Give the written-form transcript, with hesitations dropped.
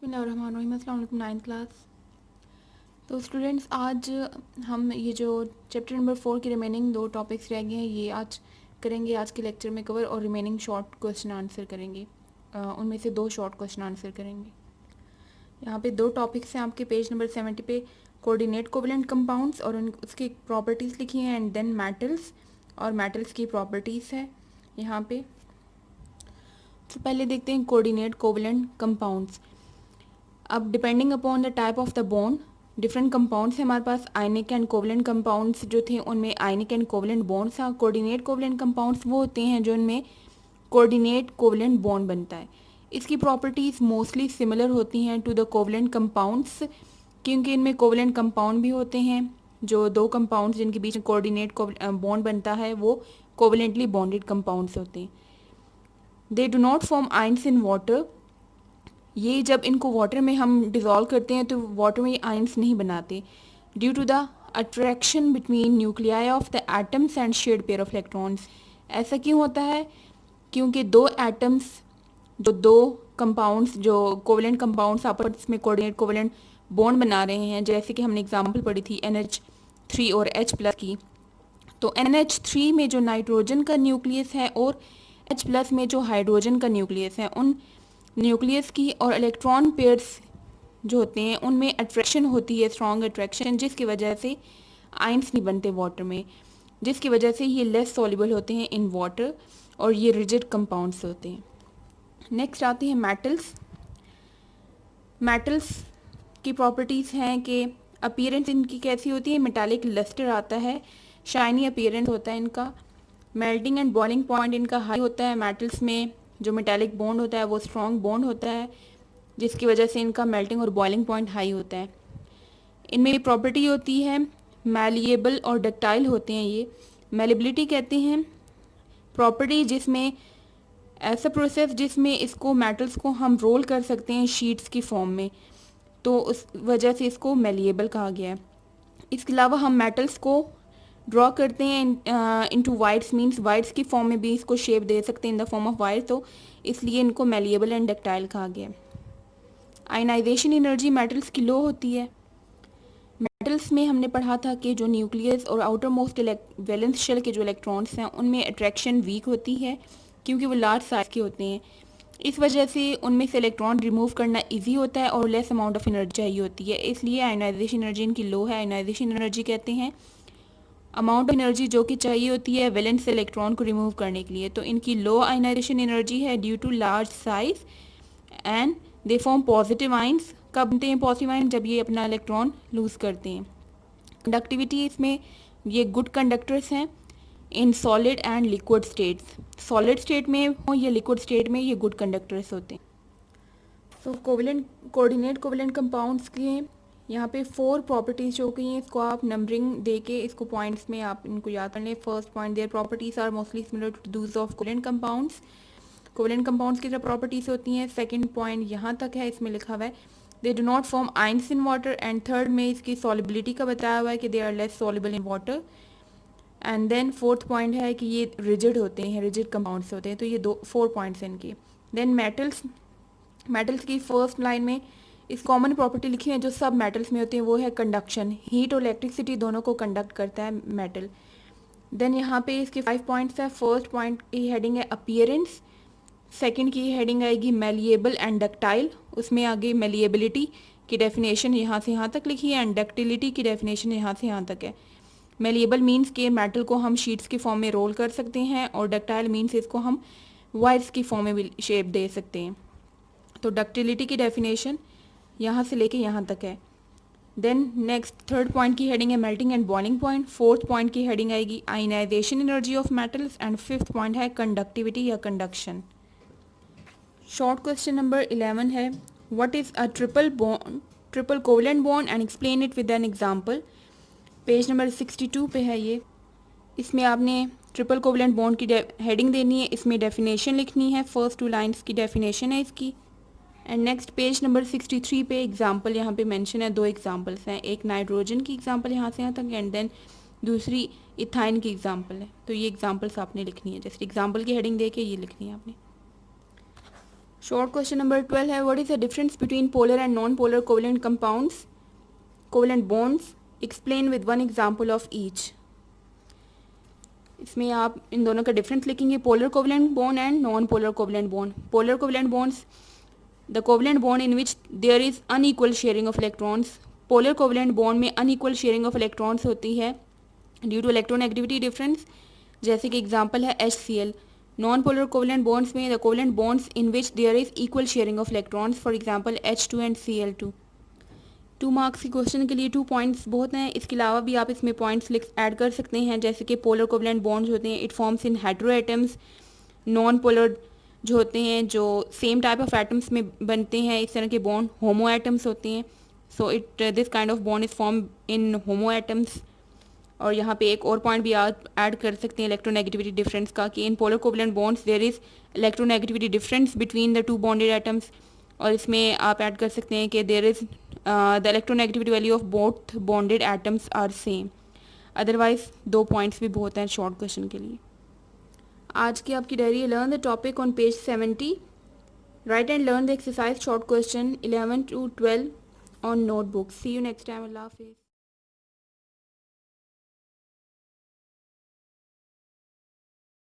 बिस्मिल्लाहिर्रहमानिर्रहीम। अस्सलाम वालेकुम नाइन्थ क्लास। तो स्टूडेंट्स, आज हम ये जो चैप्टर नंबर 4 के रिमेनिंग 2 टॉपिक्स रह गए हैं ये आज करेंगे, आज के लेक्चर में कवर, और रिमेनिंग शॉर्ट क्वेश्चन आंसर करेंगे। उनमें से 2 शॉर्ट क्वेश्चन आंसर करेंगे। यहाँ पे 2 टॉपिक्स हैं आपके पेज नंबर 70 पे, कोऑर्डिनेट कोवेलेंट कंपाउंड्स और उसकी प्रॉपर्टीज़ लिखी हैं, एंड देन मेटल्स और मेटल्स की प्रॉपर्टीज़ है यहाँ पे। तो पहले देखते हैं कोऑर्डिनेट कोवेलेंट कंपाउंड्स। अब depending upon the type of the bond different compounds हैं हमारे पास। आयनिक एंड कोवेलेंट कंपाउंड्स जो थे उनमें आयनिक एंड कोवेलेंट बॉन्ड्स था। कोऑर्डिनेट कोवेलेंट कंपाउंड्स वो होते हैं जो इनमें कोऑर्डिनेट कोवेलेंट बॉन्ड बनता है। इसकी प्रॉपर्टीज़ मोस्टली सिमिलर होती हैं टू द कोवेलेंट कंपाउंड्स, क्योंकि इनमें कोवेलेंट कंपाउंड भी होते हैं। जो 2 कंपाउंड्स जिनके बीच में कोऑर्डिनेट बॉन्ड बनता है वो कोवेलेंटली बॉन्डेड कंपाउंड्स होते हैं। दे do not form ions in water. ये जब इनको वाटर में हम डिज़ोल्व करते हैं तो वाटर में आयंस नहीं बनाते, due to the attraction between nuclei of the atoms and shared pair of electrons. ऐसा क्यों होता है? क्योंकि 2 एटम्स, जो 2 कंपाउंड्स, जो कोवेलेंट कंपाउंड्स आपस में कोऑर्डिनेट कोवेलेंट बॉन्ड बना रहे हैं, जैसे कि हमने एग्जांपल पढ़ी थी NH3 और H+ की। तो NH3 में जो नाइट्रोजन का न्यूक्लियस है और H+ में जो हाइड्रोजन का न्यूक्लियस है, उन न्यूक्लियस की और इलेक्ट्रॉन पेयर्स जो होते हैं उनमें अट्रैक्शन होती है, स्ट्रॉन्ग अट्रैक्शन, जिसकी वजह से आयंस नहीं बनते वाटर में, जिसकी वजह से ये लेस सॉल्युबल होते हैं इन वाटर और ये रिजिड कंपाउंड्स होते हैं। नेक्स्ट आते हैं मेटल्स। मेटल्स की प्रॉपर्टीज़ हैं कि अपीयरेंस इनकी कैसी होती है, मेटालिक लस्टर आता है, शाइनी अपीयरेंस होता है इनका, मेल्टिंग एंड बॉइलिंग पॉइंट इनका हाई होता है। मेटल्स में जो मेटालिक बॉन्ड होता है वो स्ट्रॉन्ग बॉन्ड होता है, जिसकी वजह से इनका मेल्टिंग और बॉइलिंग पॉइंट हाई होता है। इनमें प्रॉपर्टी होती है मैलिएबल और डक्टाइल होते हैं। ये मैलिबिलिटी कहते हैं प्रॉपर्टी जिसमें ऐसा प्रोसेस जिसमें इसको मेटल्स को हम रोल कर सकते हैं शीट्स की फॉर्म में, तो उस वजह से इसको मैलिएबल कहा गया है। इसके अलावा हम मेटल्स को ड्रॉ करते हैं इनटू वाइट्स, मींस वाइट्स की फॉर्म में भी इसको शेप दे सकते हैं in the form of white, तो इसलिए इनको मैलिएबल एंड डक्टाइल कहा गया। आयनाइजेशन एनर्जी मेटल्स की लो होती है। मेटल्स में हमने पढ़ा था कि जो न्यूक्लियस और आउटर मोस्ट वैलेंस शेल के जो इलेक्ट्रॉन्स हैं उनमें अट्रैक्शन वीक होती है, क्योंकि वो लार्ज साइज के होते हैं। इस वजह से उनमें से इलेक्ट्रॉन रिमूव करना इजी होता है और लेस अमाउंट ऑफ एनर्जी चाहिए होती है, इसलिए आयनाइजेशन एनर्जी इनकी लो है। आयनाइजेशन एनर्जी कहते हैं अमाउंट ऑफ एनर्जी जो कि चाहिए होती है वैलेंस इलेक्ट्रॉन को रिमूव करने के लिए। तो इनकी लो आयनाइजेशन एनर्जी है due to large size and they form positive ions. कब बनते हैं पॉजिटिव आयन? जब ये अपना इलेक्ट्रॉन लूज करते हैं। कंडक्टिविटी इसमें ये गुड कंडक्टर्स हैं in solid and liquid states. Solid state में हो या लिक्विड स्टेट में ये गुड कंडक्टर्स होते हैं। तो कोऑर्डिनेट कोवेलेंट कंपाउंड्स के यहाँ पे 4 प्रॉपर्टीज जो गई हैं, इसको आप नंबरिंग दे के इसको पॉइंट्स में आप इनको याद कर लें। First point, their properties are mostly similar to those of covalent compounds. Covalent compounds की जो प्रॉपर्टीज होती हैं, सेकंड पॉइंट यहाँ तक है, इसमें लिखा हुआ है they do not form ions in water, and third में इसकी सॉल्युबिलिटी का बताया हुआ है कि they are less soluble in water, and then fourth point है कि ये रिजिड होते हैं, रिजिड कंपाउंड्स होते हैं। तो ये 4 पॉइंट्स हैं इनके। देन मेटल्स की फर्स्ट लाइन में इस कॉमन प्रॉपर्टी लिखी है जो सब मेटल्स में होती है, वो है कंडक्शन। हीट और इलेक्ट्रिसिटी दोनों को कंडक्ट करता है मेटल। देन यहाँ पे इसके 5 पॉइंट्स है। फर्स्ट पॉइंट की हेडिंग है अपीयरेंस, सेकंड की हेडिंग आएगी मैलिएबल एंड डक्टाइल, उसमें आगे मैलिएबिलिटी की डेफिनेशन यहाँ से यहाँ तक लिखी है एंड डक्टिलिटी की डेफिनेशन यहाँ से यहाँ तक है। मैलिएबल मीन्स के मेटल को हम शीट्स की फॉर्म में रोल कर सकते हैं, और डक्टाइल मीन्स इसको हम वायर्स की फॉर्म में भी शेप दे सकते हैं। तो डक्टिलिटी की डेफिनेशन यहाँ से लेके यहाँ तक है। देन नेक्स्ट थर्ड पॉइंट की हेडिंग है melting and boiling point, fourth point की हेडिंग आएगी ionization energy of metals, and fifth point है कंडक्टिविटी या कंडक्शन। शॉर्ट क्वेश्चन नंबर 11 है what is a triple covalent bond and explain it with an example. Page number 62 पे है ये। इसमें आपने ट्रिपल कोवेलेंट बॉन्ड की हेडिंग देनी है, इसमें डेफिनेशन लिखनी है, फर्स्ट 2 लाइंस की डेफिनेशन है इसकी। एंड नेक्स्ट पेज नंबर 63 पे एग्जांपल यहाँ पे मेंशन है, 2 एग्जांपल्स हैं, एक नाइट्रोजन की एग्जांपल यहाँ से यहाँ तक, एंड देन दूसरी इथाइन की एग्जांपल है। तो ये एग्जांपल्स आपने लिखनी है, जैसे एग्जांपल की हेडिंग दे के ये लिखनी है आपने। शॉर्ट क्वेश्चन नंबर 12 है, what is the difference between polar and non polar covalent compounds, covalent bonds, explain with one example of each. इसमें आप इन दोनों का डिफरेंस लिखेंगे, polar covalent bond and non polar covalent bond. Polar covalent bonds, the covalent bond in which there is unequal sharing of electrons. Polar covalent bond में unequal sharing of electrons होती है due to electronegativity difference, जैसे कि example है HCl। Non polar covalent bonds में the covalent bonds in which there is equal sharing of electrons, for example H2 and Cl2। 2 marks के question के लिए 2 points बहुत हैं। इसके अलावा भी आप इसमें पॉइंट्स ऐड कर सकते हैं, जैसे कि पोलर कोवेलेंट बॉन्ड्स होते हैं it forms in hetero atoms. Non polar जो होते हैं जो सेम टाइप ऑफ एटम्स में बनते हैं, इस तरह के बॉन्ड होमो एटम्स होते हैं। So it this kind of bond is form in homo atoms. और यहाँ पे एक और पॉइंट भी आप ऐड कर सकते हैं इलेक्ट्रोनेगेटिविटी डिफरेंस का, कि in polar covalent bonds there is electronegativity difference between the 2 bonded atoms. और इसमें आप ऐड कर सकते हैं कि there is the electronegativity value of both bonded atoms are same. Otherwise 2 points भी बहुत हैं शॉर्ट क्वेश्चन के लिए। आज की आपकी diary, learn the topic on page 70, write and learn the exercise short question 11 to 12 on notebook. See you next time, अल्लाह हाफिज़।